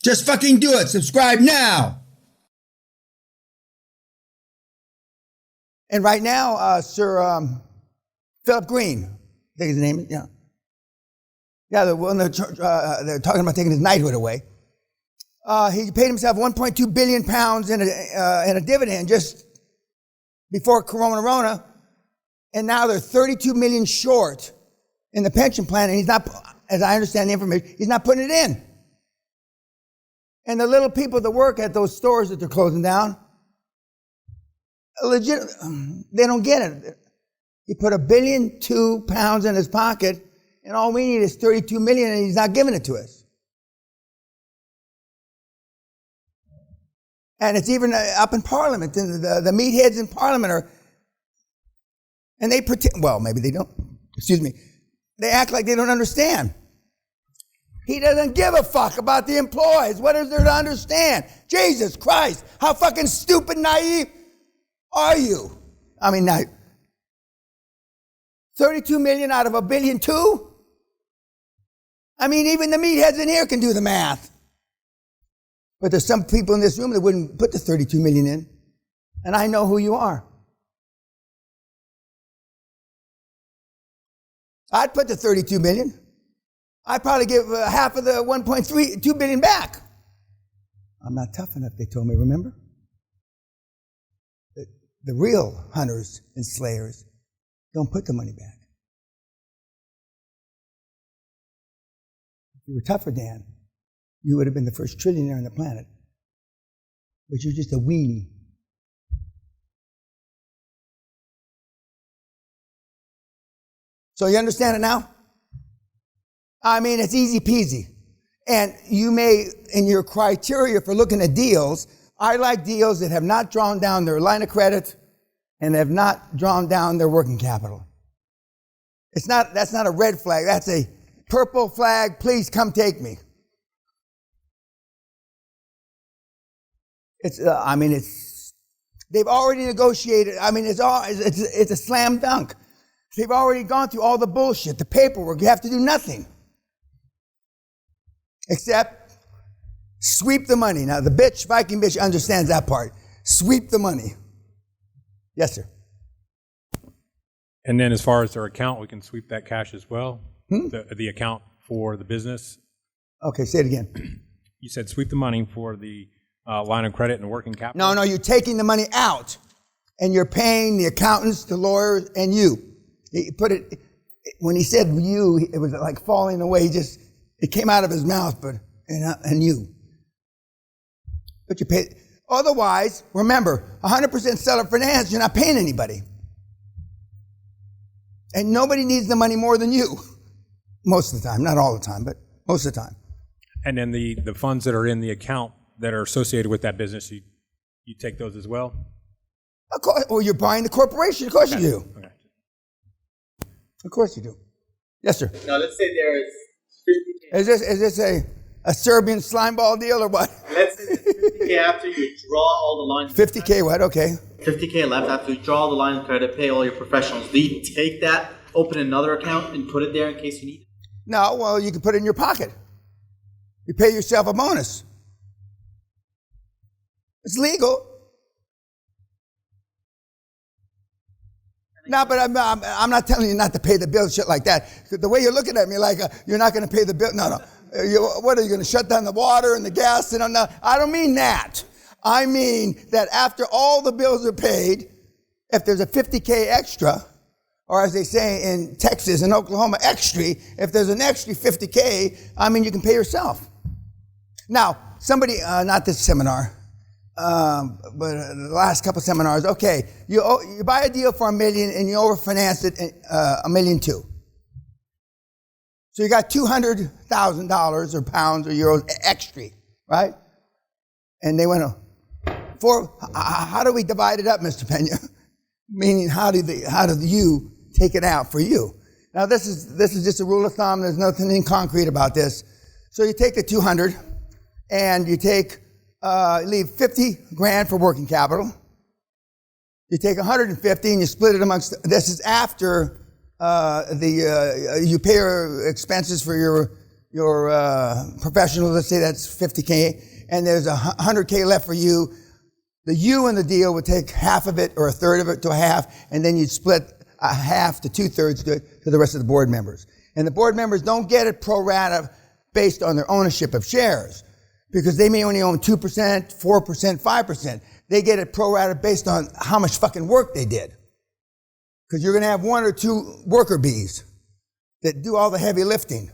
Just fucking do it. Subscribe now. And right now, Sir Philip Green, I think his name is, yeah. Yeah, the one they're talking about taking his knighthood away. He paid himself 1.2 billion pounds in a dividend just before Corona, and now they're 32 million short in the pension plan, and he's not, as I understand the information, he's not putting it in. And the little people that work at those stores that they're closing down, legit, they don't get it. He put £1.2 billion in his pocket, and all we need is 32 million, and he's not giving it to us. And it's even up in Parliament, and the meatheads in Parliament are, and they pretend, well, maybe they don't, excuse me, they act like they don't understand. He doesn't give a fuck about the employees. What is there to understand? Jesus Christ, how fucking stupid naive are you? I mean, now, 32 million out of $1.2 billion? I mean, even the meatheads in here can do the math. But there's some people in this room that wouldn't put the 32 million in. And I know who you are. I'd put the 32 million. I'd probably give half of the 1.2 billion back. I'm not tough enough, they told me, remember? The real hunters and slayers don't put the money back. If you were tougher, Dan, you would have been the first trillionaire on the planet. But you're just a weenie. So you understand it now? I mean, it's easy peasy. And you may, in your criteria for looking at deals, I like deals that have not drawn down their line of credit and have not drawn down their working capital. That's not a red flag. That's a purple flag. Please come take me. They've already negotiated. I mean, it's a slam dunk. They've already gone through all the bullshit, the paperwork. You have to do nothing except sweep the money. Now, the Viking bitch understands that part. Sweep the money. Yes, sir. And then as far as their account, we can sweep that cash as well? The account for the business? Okay, say it again. You said sweep the money for the line of credit and working capital? No, you're taking the money out, and you're paying the accountants, the lawyers, and you. He put it, when he said you, it was like falling away. It came out of his mouth, and you. But you pay. Otherwise, remember, 100% seller finance, you're not paying anybody. And nobody needs the money more than you. Most of the time, not all the time, but most of the time. And then the funds that are in the account that are associated with that business, you take those as well? Of course, or you're buying the corporation. Of course you do. Okay. Of course you do. Yes, sir. Now, let's say there is 50K. Is this a Serbian slime ball deal or what? Let's say there's 50K after you draw all the lines. 50K what? Okay. 50K left after you draw the line of credit, pay all your professionals. Do you take that, open another account, and put it there in case you need it? No, well, you can put it in your pocket. You pay yourself a bonus. It's legal. No, but I'm not telling you not to pay the bill, shit like that. The way you're looking at me like you're not going to pay the bill. No. What are you going to shut down the water and the gas? And no, I don't mean that. I mean that after all the bills are paid, if there's a 50K extra, or as they say in Texas and Oklahoma, extra, if there's an extra 50K, I mean, you can pay yourself. Now, somebody, not this seminar, but the last couple seminars, okay, you buy a deal for $1 million and you overfinance it $1.2 million. So you got $200,000 or pounds or euros extra, right? And they went, how do we divide it up, Mr. Peña? Meaning, how do you take it out for you? Now, this is just a rule of thumb. There's nothing concrete about this. So you take the 200 and you leave 50 grand for working capital. You take 150 and you split it amongst, this is after you pay your expenses for your professionals, let's say that's 50K, and there's 100K left for you, the you in the deal would take half of it or a third of it to a half, and then you'd split a half to 2/3 to the rest of the board members. And the board members don't get it pro rata based on their ownership of shares, because they may only own 2%, 4%, 5%. They get it pro rata based on how much fucking work they did. Because you're going to have one or two worker bees that do all the heavy lifting.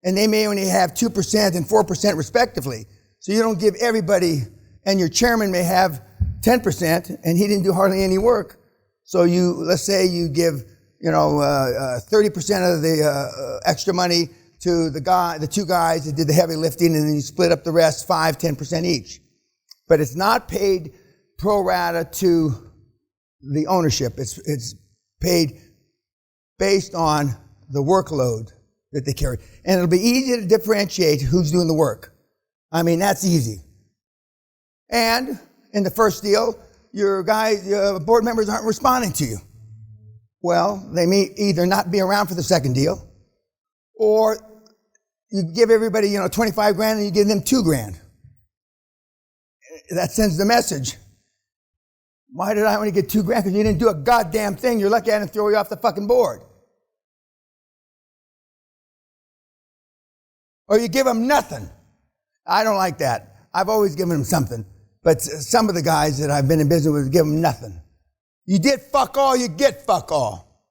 And they may only have 2% and 4% respectively. So you don't give everybody, and your chairman may have 10%, and he didn't do hardly any work. So let's say you give, 30% of the extra money to the two guys that did the heavy lifting, and then you split up the rest 5-10% each. But it's not paid pro rata to the ownership. It's paid based on the workload that they carry. And it'll be easy to differentiate who's doing the work. I mean, that's easy. And in the first deal, your board members aren't responding to you. Well, they may either not be around for the second deal, or you give everybody, $25,000 and you give them $2,000. That sends the message. Why did I only get $2,000? Because you didn't do a goddamn thing. You're lucky I didn't throw you off the fucking board. Or you give them nothing. I don't like that. I've always given them something. But some of the guys that I've been in business with give them nothing. You did fuck all, you get fuck all.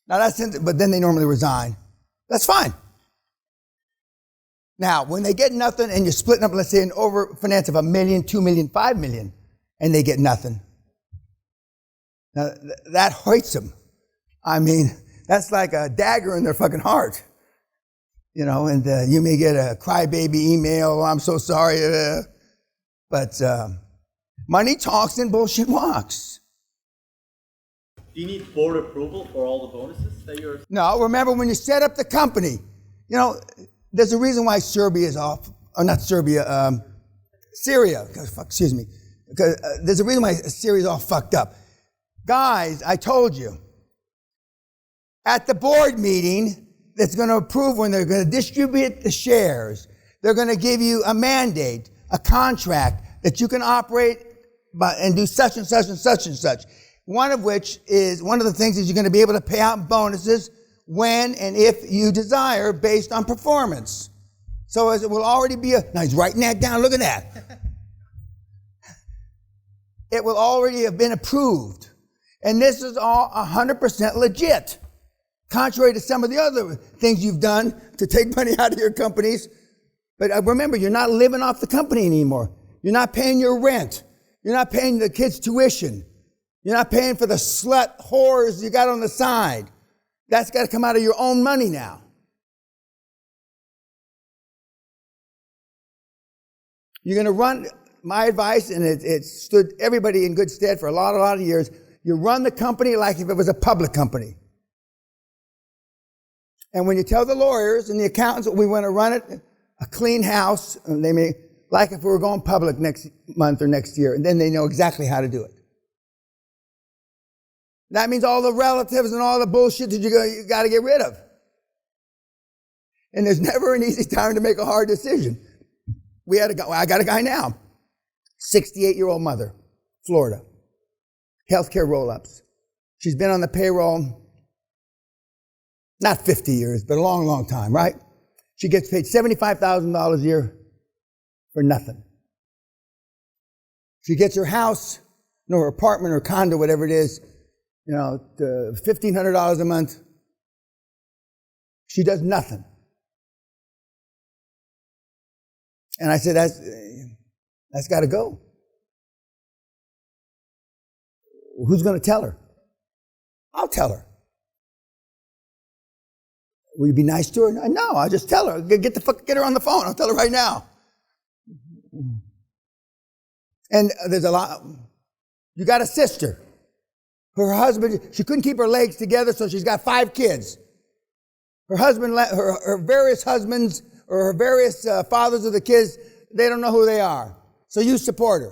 Now but then they normally resign. That's fine. Now, when they get nothing and you're splitting up, let's say an over finance of $1 million, $2 million, $5 million, and they get nothing. Now, that hurts them. I mean, that's like a dagger in their fucking heart. And you may get a crybaby email, oh, I'm so sorry. But money talks and bullshit walks. Do you need board approval for all the bonuses that you're... No, remember when you set up the company, there's a reason why Serbia is off, or not Serbia, Syria, excuse me. Because there's a reason why Syria's all fucked up. Guys, I told you, at the board meeting that's going to approve when they're going to distribute the shares, they're going to give you a mandate, a contract that you can operate and do such and such and such and such. One of the things is you're going to be able to pay out bonuses when and if you desire based on performance. So it will already be now he's writing that down, look at that. It will already have been approved. And this is all 100% legit. Contrary to some of the other things you've done to take money out of your companies. But remember, you're not living off the company anymore. You're not paying your rent. You're not paying the kids' tuition. You're not paying for the slut whores you got on the side. That's got to come out of your own money now. You're going to run, my advice, and it stood everybody in good stead for a lot of years, you run the company like if it was a public company. And when you tell the lawyers and the accountants that we want to run it, a clean house, and they may, like if we were going public next month or next year, and then they know exactly how to do it. That means all the relatives and all the bullshit that you got to get rid of. And there's never an easy time to make a hard decision. I got a guy now, 68-year-old mother, Florida, healthcare roll-ups. She's been on the payroll, not 50 years, but a long, long time, right? She gets paid $75,000 a year for nothing. She gets her house, her apartment or condo, whatever it is, $1,500 a month. She does nothing. And I said, that's got to go. Who's going to tell her? I'll tell her. Will you be nice to her? No, I'll just tell her. Get her on the phone. I'll tell her right now. And there's a lot. You got a sister. Her husband, she couldn't keep her legs together, so she's got 5 kids. Her husband, her various husbands, or her various fathers of the kids, they don't know who they are. So you support her.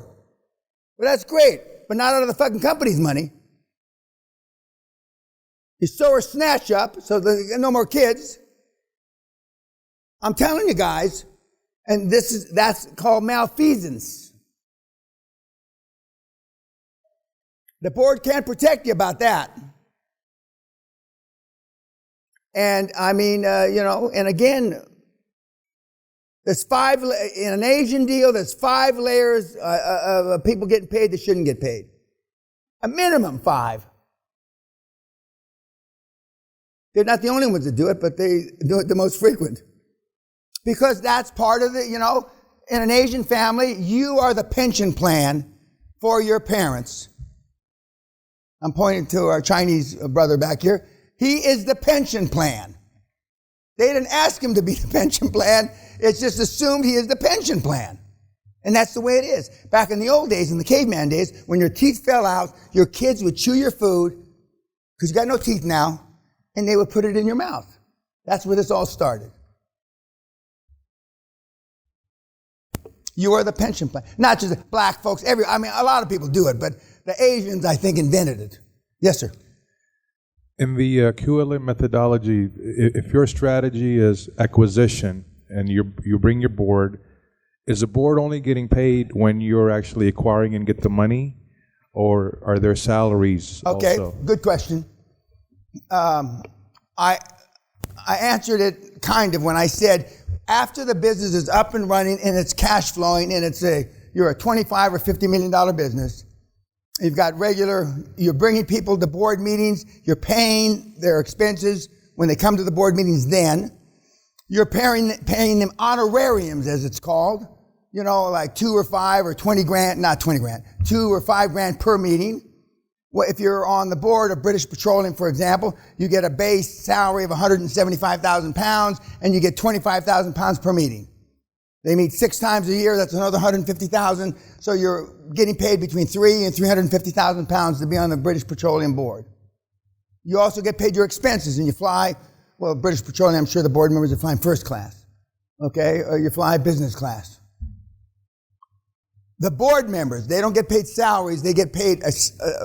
Well, that's great, but not out of the fucking company's money. You sew her snatch up, so there's no more kids. I'm telling you guys, and that's called malfeasance. The board can't protect you about that. And I mean, and again, there's in an Asian deal, there's 5 layers of people getting paid that shouldn't get paid. A minimum 5. They're not the only ones that do it, but they do it the most frequent. Because that's part of in an Asian family, you are the pension plan for your parents. I'm pointing to our Chinese brother back here. He is the pension plan. They didn't ask him to be the pension plan. It's just assumed he is the pension plan. And that's the way it is. Back in the old days, in the caveman days, when your teeth fell out, your kids would chew your food, because you got no teeth now, and they would put it in your mouth. That's where this all started. You are the pension plan. Not just black folks, a lot of people do it, but the Asians, I think, invented it. Yes, sir. In the QLA methodology, if your strategy is acquisition and you bring your board, is the board only getting paid when you're actually acquiring and get the money, or are there salaries also? Okay, good question. I answered it kind of when I said after the business is up and running and it's cash flowing and you're a $25 or $50 million business. You've got you're bringing people to board meetings, you're paying their expenses when they come to the board meetings then. You're paying them honorariums, as it's called, like 2 or 5 or 20 grand, not 20 grand, 2 or 5 grand per meeting. Well, if you're on the board of British Petroleum, for example, you get a base salary of 175,000 pounds and you get 25,000 pounds per meeting. They meet 6 times a year, that's another 150,000. So you're getting paid between 3 and 350,000 pounds to be on the British Petroleum board. You also get paid your expenses and you fly, British Petroleum, I'm sure the board members are flying first class, okay? Or you fly business class. The board members, they don't get paid salaries, they get paid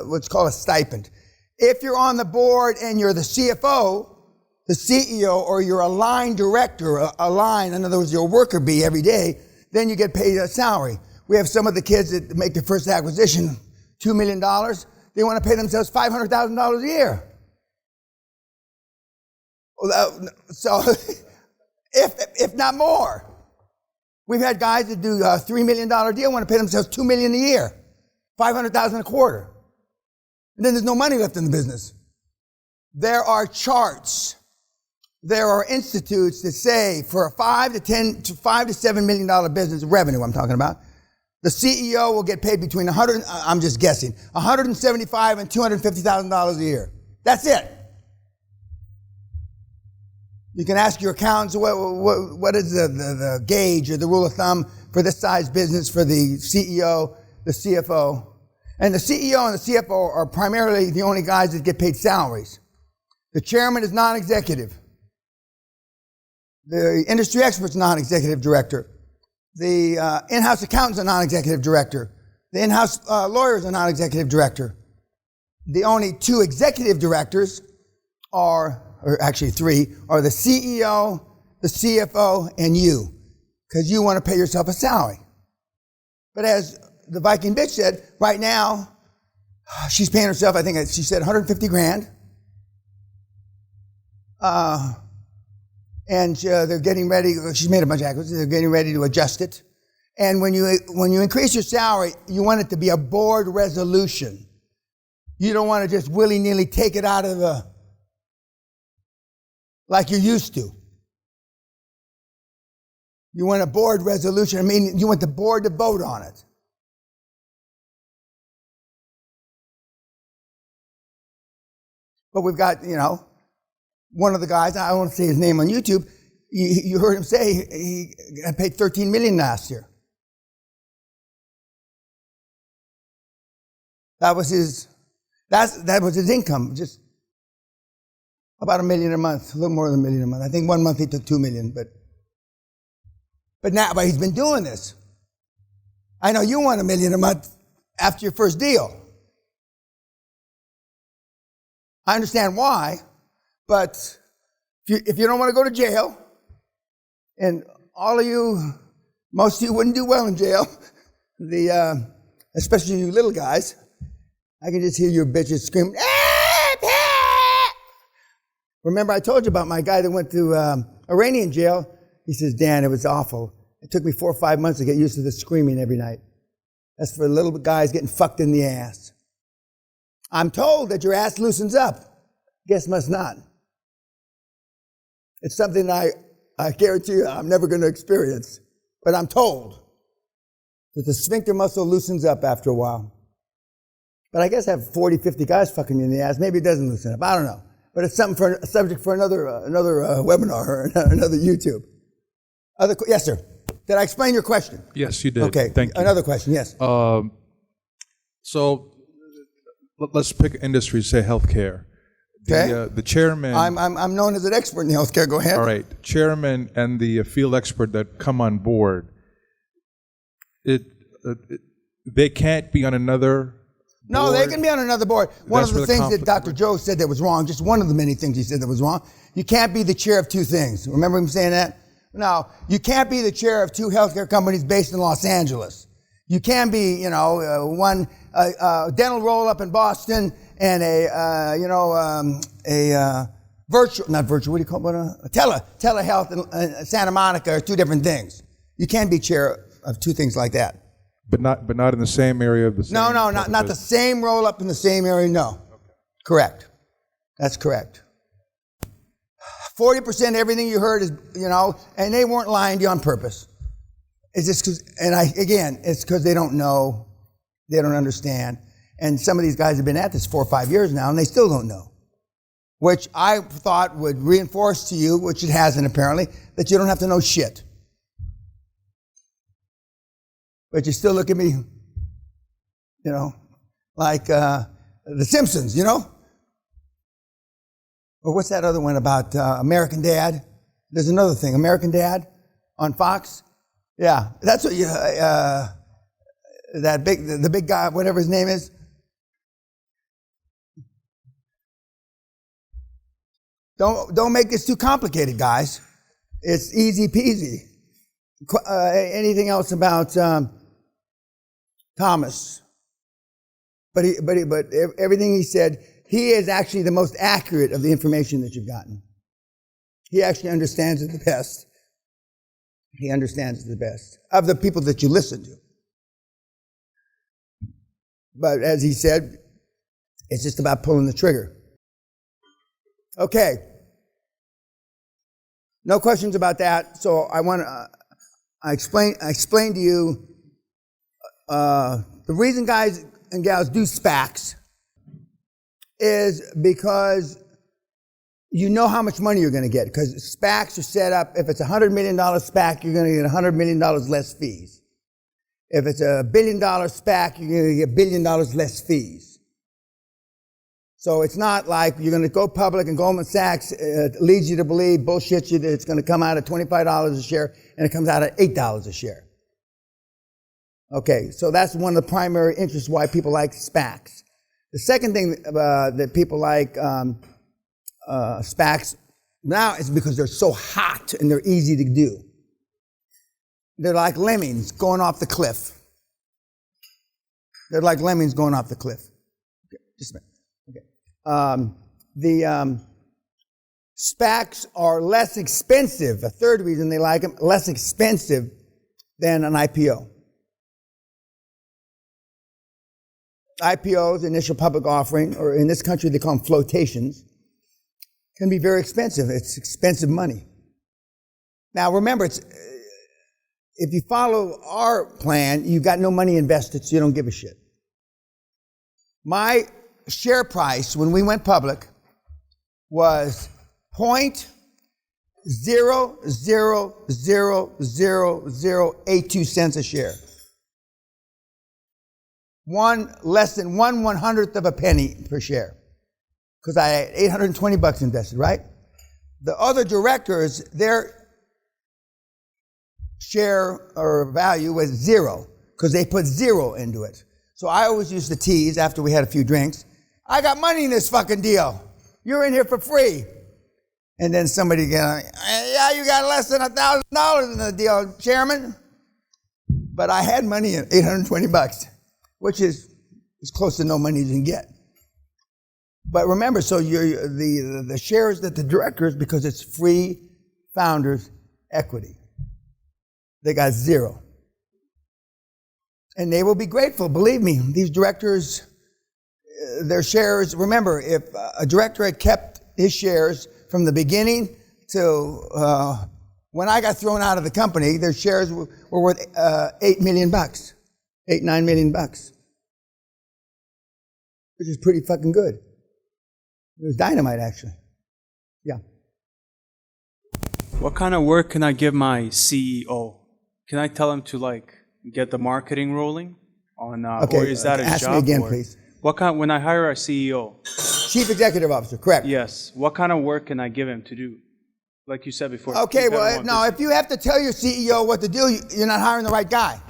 what's called a stipend. If you're on the board and you're the CFO, the CEO, or you're a line director, in other words, you're a worker bee every day, then you get paid a salary. We have some of the kids that make their first acquisition, $2 million. They want to pay themselves $500,000 a year. So, if not more. We've had guys that do a $3 million deal, want to pay themselves $2 million a year, $500,000 a quarter. And then there's no money left in the business. There are charts. There are institutes that say for a $5 to $7 million business, revenue I'm talking about, the CEO will get paid between I'm just guessing, $175,000 and $250,000 a year. That's it. You can ask your accountants what is the gauge or the rule of thumb for this size business for the CEO, the CFO. And the CEO and the CFO are primarily the only guys that get paid salaries. The chairman is non-executive. The industry expert's non-executive director. The in-house accountant's a non-executive director. The in-house lawyer's a non-executive director. The only 2 executive directors or actually 3, are the CEO, the CFO, and you, because you want to pay yourself a salary. But as the Viking bitch said, right now, she's paying herself, I think she said 150 grand. And they're getting ready, she's made a bunch of acquisitions, they're getting ready to adjust it. And when you increase your salary, you want it to be a board resolution. You don't want to just willy-nilly take it out of like you used to. You want a board resolution. You want the board to vote on it. But we've got, one of the guys, I won't say his name on YouTube, you heard him say he got paid $13 million last year. That was his income, just about $1 million a month, a little more than $1 million a month. I think 1 month he took $2 million, but he's been doing this. I know you want $1 million a month after your first deal. I understand why, but if you don't want to go to jail, And all of you, most of you wouldn't do well in jail. Especially you little guys. I can just hear your bitches screaming. Remember, I told you about my guy that went to Iranian jail. He says, Dan, it was awful. It took me 4 or 5 months to get used to the screaming every night. That's for little guys getting fucked in the ass. I'm told that your ass loosens up. Guess must not. It's something I guarantee you I'm never going to experience. But I'm told that the sphincter muscle loosens up after a while. But I guess have 40, 50 guys fucking you in the ass. Maybe it doesn't loosen up. I don't know. But it's something for a subject for another webinar or another YouTube. Yes, sir. Did I explain your question? Yes, you did. Okay. Thank you. Another question, yes. So let's pick industry, say healthcare. Okay. The chairman. I'm known as an expert in healthcare. Go ahead. All right. Chairman and the field expert that come on board, they can't be on another No, board. they can be on another board. One That's of the where the things that conflict Dr. Joe said that was wrong, just one of the many things he said that was wrong, you can't be the chair of two things. Remember him saying that? No, you can't be the chair of two healthcare companies based in Los Angeles. You can be, one dental roll-up in Boston and a telehealth in Santa Monica are two different things. You can't be chair of two things like that. But not in the same area of the same. No, not the same roll-up in the same area, no. Okay. Correct. That's correct. 40% everything you heard is, and they weren't lying to you on purpose. It's just it's because they don't know, they don't understand. And some of these guys have been at this 4 or 5 years now, and they still don't know. Which I thought would reinforce to you, which it hasn't apparently, that you don't have to know shit. But you still look at me, like The Simpsons, Or what's that other one about American Dad? There's another thing, American Dad on Fox. Yeah, that's what you, the big guy, whatever his name is. Don't make this too complicated, guys. It's easy peasy. Anything else about Thomas? But everything he said, he is actually the most accurate of the information that you've gotten. He actually understands it the best. He understands it the best of the people that you listen to. But as he said, it's just about pulling the trigger. Okay. No questions about that. So I explain to you the reason guys and gals do SPACs is because you know how much money you're going to get. Because SPACs are set up, if it's a $100 million SPAC, you're going to get $100 million less fees. If it's a $1 billion SPAC, you're going to get $1 billion less fees. So it's not like you're going to go public and Goldman Sachs leads you to believe, bullshits you, that it's going to come out at $25 a share and it comes out at $8 a share. Okay, so that's one of the primary interests why people like SPACs. The second thing that people like SPACs now is because they're so hot and they're easy to do. They're like lemmings going off the cliff. They're like lemmings going off the cliff. Okay, just a minute. The SPACs are less expensive. A third reason they like them, less expensive than an IPO. IPOs, initial public offering, or in this country they call them flotations, can be very expensive. It's expensive money. Now remember, if you follow our plan, you've got no money invested, so you don't give a shit. My share price when we went public was 0.0000082 cents a share. Less than 1/100th of a penny per share. Because I had $820 invested, right? The other directors, their share or value was 0, because they put 0 into it. So I always used to tease after we had a few drinks, I got money in this fucking deal. You're in here for free. And then somebody get, yeah, you got less than $1,000 in the deal, Chairman. But I had money in $820, which is as close to no money as you can get. But remember, so the shares that the directors, because it's free founders equity, they got zero. And they will be grateful, believe me. These directors, their shares, remember, if a director had kept his shares from the beginning to when I got thrown out of the company, their shares were worth $8 million, $8-9 million, which is pretty fucking good. It was dynamite, actually. Yeah. What kind of work can I give my CEO? Can I tell him to get the marketing rolling on, Okay, or is that a ask job? me again, or please. when I hire a CEO? Chief Executive Officer, correct. Yes. What kind of work can I give him to do? Like you said before. Okay, well, no, if you have to tell your CEO what to do, you're not hiring the right guy.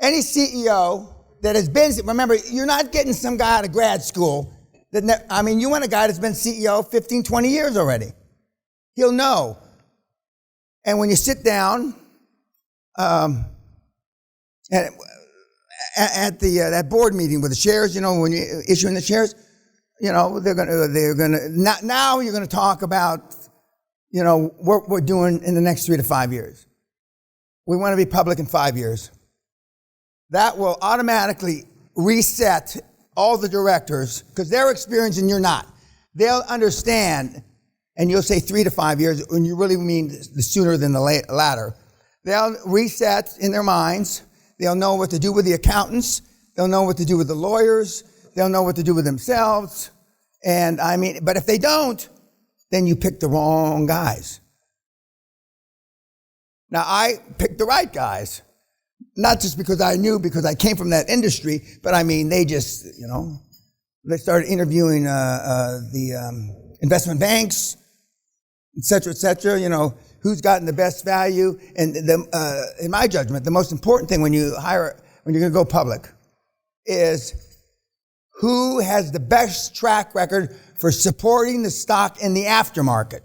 Any CEO that has been, remember, you're not getting some guy out of grad school. You want a guy that's been CEO 15, 20 years already. He'll know. And when you sit down at that board meeting with the shares, when you're issuing the shares, they're gonna now you're gonna talk about what we're doing in the next 3 to 5 years. We want to be public in 5 years. That will automatically reset all the directors, because they're experienced and you're not. They'll understand, and you'll say 3 to 5 years, when you really mean the sooner than the latter. They'll reset in their minds. They'll know what to do with the accountants. They'll know what to do with the lawyers. They'll know what to do with themselves. But if they don't, then you pick the wrong guys. Now, I picked the right guys. Not just because I knew, because I came from that industry, but they just, they started interviewing the investment banks, et cetera, who's gotten the best value. And in my judgment, the most important thing when you're going to go public is who has the best track record for supporting the stock in the aftermarket.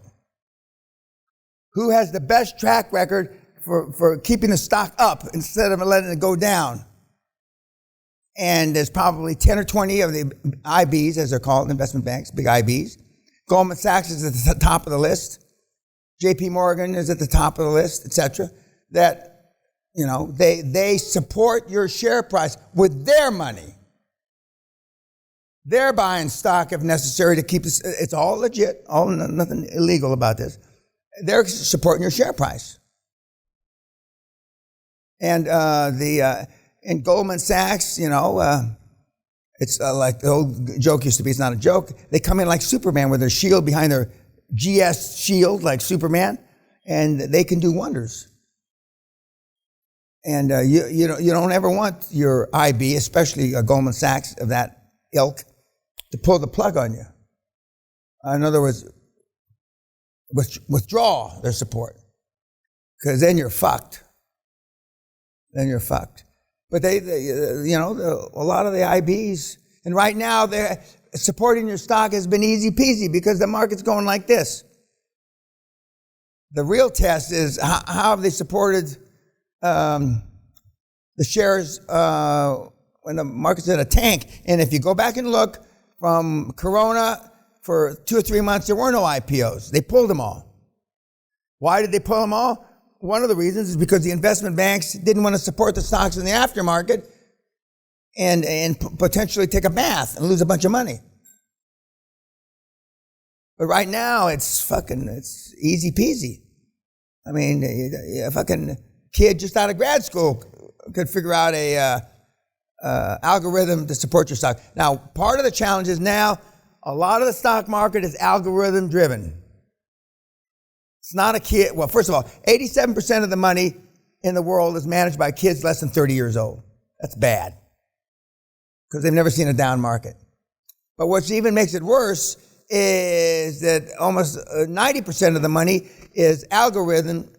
Who has the best track record for keeping the stock up instead of letting it go down. And there's probably 10 or 20 of the IBs, as they're called, investment banks, big IBs. Goldman Sachs is at the top of the list. JP Morgan is at the top of the list, et cetera. That, they support your share price with their money. They're buying stock if necessary to keep this. It's all legit, nothing illegal about this. They're supporting your share price. And in Goldman Sachs, it's like the old joke used to be, it's not a joke. They come in like Superman with their shield behind their GS shield, like Superman, and they can do wonders. And you don't ever want your IB, especially Goldman Sachs of that ilk, to pull the plug on you. In other words, withdraw their support, because then you're fucked. But a lot of the IBs, and right now they're supporting your stock has been easy peasy because the market's going like this. The real test is how have they supported the shares when the market's in a tank. And if you go back and look from Corona, for 2 or 3 months, there were no IPOs. They pulled them all. Why did they pull them all? One of the reasons is because the investment banks didn't want to support the stocks in the aftermarket and potentially take a bath and lose a bunch of money. But right now, it's easy peasy. A fucking kid just out of grad school could figure out a algorithm to support your stock. Now, part of the challenge is now a lot of the stock market is algorithm driven. It's not a kid. Well, first of all, 87% of the money in the world is managed by kids less than 30 years old. That's bad, because they've never seen a down market. But what even makes it worse is that almost 90% of the money is algorithm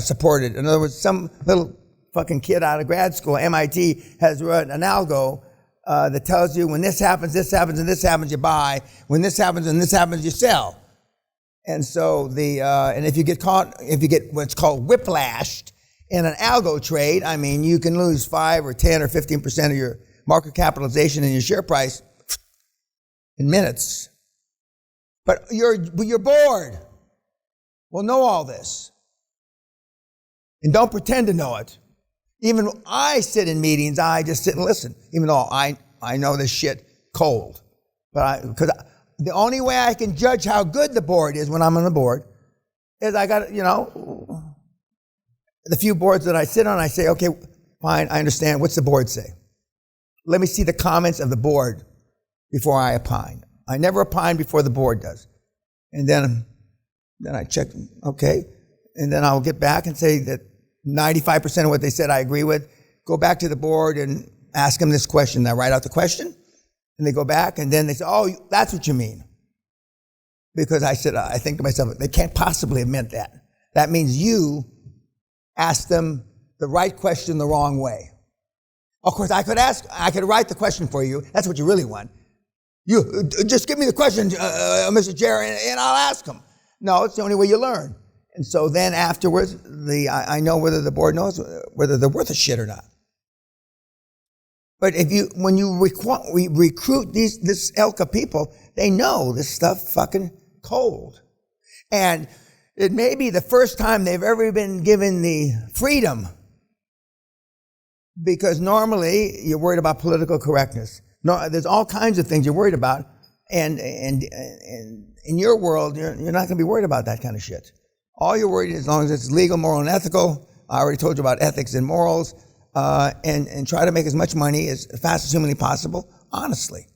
supported. In other words, some little fucking kid out of grad school, MIT, has run an algo that tells you when this happens, and this happens, you buy. When this happens, and this happens, you sell. And so and if you get what's called whiplashed in an algo trade, I mean, you can lose 5 or 10 or 15% of your market capitalization and your share price in minutes. But your board will know all this. And don't pretend to know it. Even when I sit in meetings, I just sit and listen, even though I know this shit cold. Because the only way I can judge how good the board is when I'm on the board is I got, the few boards that I sit on, I say, okay, fine, I understand. What's the board say? Let me see the comments of the board before I opine. I never opine before the board does. And then I check, okay, and then I'll get back and say that 95% of what they said I agree with. Go back to the board and ask them this question. I write out the question, and they go back, and then they say, oh, that's what you mean. Because I think to myself, they can't possibly have meant that. That means you asked them the right question the wrong way. Of course, I could write the question for you. That's what you really want. You just give me the question, Mr. Jerry, and I'll ask them. No, it's the only way you learn. And so then afterwards, I know whether the board knows whether they're worth a shit or not. But when you recruit this ilk of people, they know this stuff fucking cold. And it may be the first time they've ever been given the freedom, because normally you're worried about political correctness. No, there's all kinds of things you're worried about, and in your world, you're not going to be worried about that kind of shit. All you're worried is as long as it's legal, moral, and ethical. I already told you about ethics and morals, and try to make as much money as fast as humanly possible, honestly.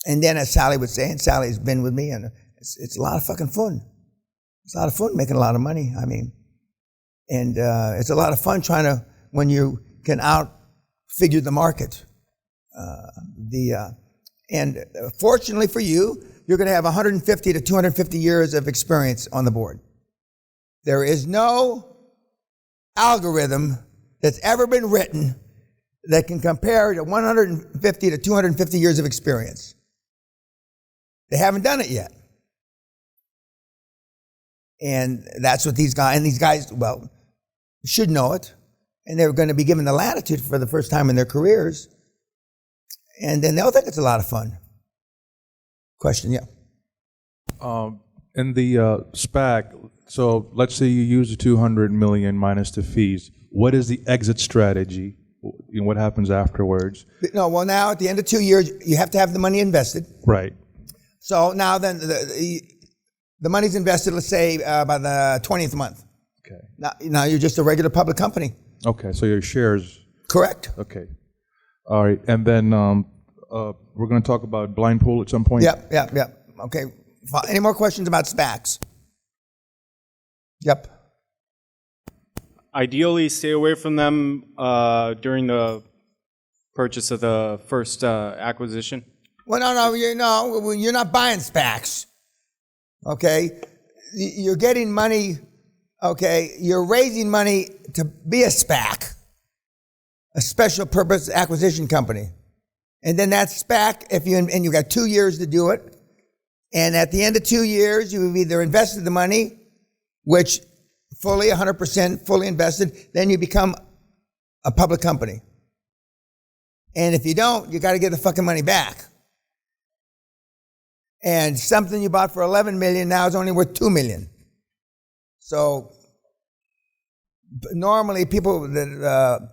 And then, as Sally would say, and Sally's been with me, and it's a lot of fucking fun. It's a lot of fun making a lot of money. I mean, and it's a lot of fun when you can outfigure the market. And fortunately for you, you're going to have 150 to 250 years of experience on the board. There is no algorithm that's ever been written that can compare to 150 to 250 years of experience. They haven't done it yet. And that's what these guys, well, should know it. And they're going to be given the latitude for the first time in their careers. And then they'll think it's a lot of fun. Question, yeah. In the SPAC, so let's say you use the $200 million minus the fees. What is the exit strategy? What happens afterwards? No, well, now at the end of 2 years, you have to have the money invested. Right. So now then the money's invested, let's say, by the 20th month. Okay. Now you're just a regular public company. Okay, so your shares. Correct. Okay. All right, and then we're going to talk about blind pool at some point? Yep. Okay. Any more questions about SPACs? Yep. Ideally, stay away from them during the purchase of the first acquisition. Well, no, you're not buying SPACs. Okay? You're getting money, okay? You're raising money to be a SPAC, a special purpose acquisition company. And then that SPAC, and you got 2 years to do it. And at the end of 2 years, you've either invested the money, which fully, 100% fully invested, then you become a public company. And if you don't, you got to get the fucking money back. And something you bought for $11 million now is only worth $2 million. So normally people that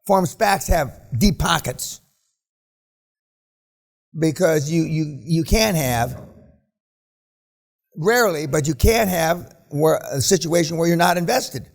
form SPACs have deep pockets, because you can have, rarely, but you can have a situation where you're not invested.